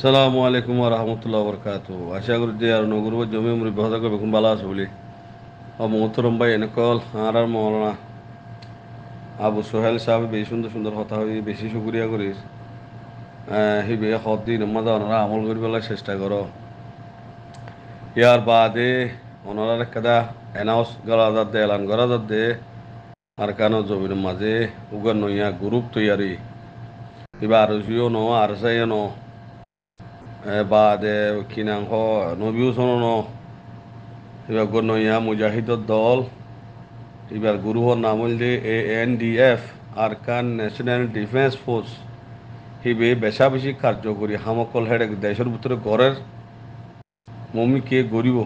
সালামু আলাইকুম রহমতুল্লাহ বরকাত। আশা করি যে আর নগর জমি মুড়ি বহদা করবে ভালো আছে বলি। মোহতরম ভাই এনেকল আর মৌলানা আবু সোহেল সাহেব বেশি সুন্দর সুন্দর কথা হই বেশি শুক্রিয়া করিস। হিবে সদিন মজা ওনারা আমল করি পেলার চেষ্টা করো। ইয়ার বাদে ওনারা একটা এনাউন্স করা যাতে এলান করা যাতে আর কেন জমির মাঝে উগার নইয়া গ্রুপ তৈয়ারি এবার আর জিও ন আর চাই ন বাদে কিনাংশ নবীও শোনো ন এবার গনইয়া মুজাহিদর দল এবার গুরুহর নাম হইল যে ANDF Arakan National Defence Force হিবে বেশা বেশি কার্যকরী হামকল হেডে দেশের ভিতরে গড়ের মমিকে গরিব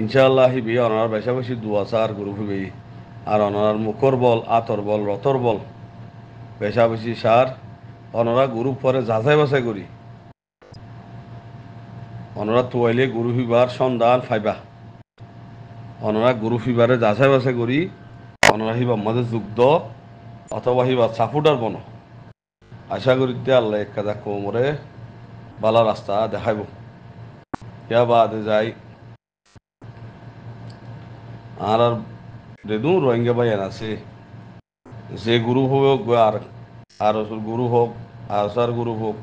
ইনশাআল্লাহ হিবে অনার বেশা বেশি দুয়াশার গ্রুপ হিবে আর অনার মুখর বল আতর বল রতর বল বেশা বেশি সার অনরা গ্রুপ পরে যাচাই বাছাই করি অনরা তোয়াইলে গুরু হিবার সন্ধান ফাইবা অনরা গুরু ফিবারে যাচাই বাছাই করি অনরা হিবা মাঝে যুদ্ধ অথবা হিবা সাপোর্টার বনো আশা করি যে আল্লাহ একটা কোমরে বালা রাস্তা দেখাইব ইয়া বাদে যাই আর দেদু রোহিঙ্গা ভাই আছে যে গ্রুপ হোক আর আর গ্রুপ হোক আর গ্রুপ হোক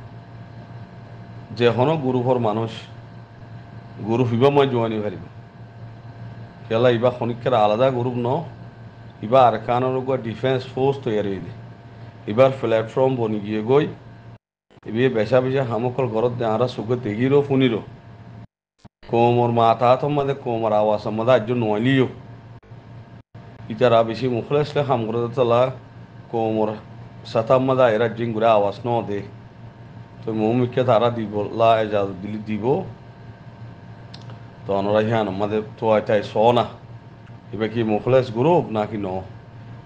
যে হনো গ্রুপর মানুষ গ্রুপ হিবা মই জোয়ানি পারিব খেলা ইবা খনিকের আলাদা গ্রুপ ন ইবা আর কানোর ডিফেন্স ফোর্স তৈরি হইলে এবার প্ল্যাটফর্ম বনি গিয়ে গই এবিয়ে বেশা বেশা হামকল ঘরত দেহারা সুখে দেখিরো ফুনিরো কোমর মাথা তোমাদের কোমর আওয়াজ আমাদের আজ নইলিও ইতারা বেশি মুখলেসলে হাম করে তলা কোমর সাতাম মাদা এরা জিং করে আওয়াজ ন দে তো মৌমিকে তারা দিব লা এজাজত দিলি দিব তো অনরা হ্যাঁ আমাদের তো তাই স না এবার কি মুখলেস গ্রুপ নাকি ন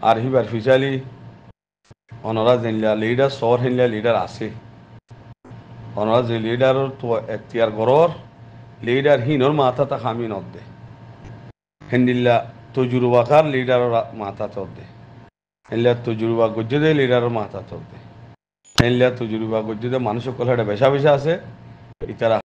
আর হিবার ফিসালি অনরা জেনলা লিডার সর হেনলা লিডার আছে অনরা যে লিডার তো এখতিয়ার গরর লিডার হিনর মাথা তা খামি নদে হেন্দিল্লা তজুরবাকার লিডারের মাথা চলতে হেনলিয়া তজুরবা গজ্জে লিডারের মাথা চলতে হেনলিয়া তজুরবা গজ্জে মানুষ সকল বেশা বেশা আছে ইতারা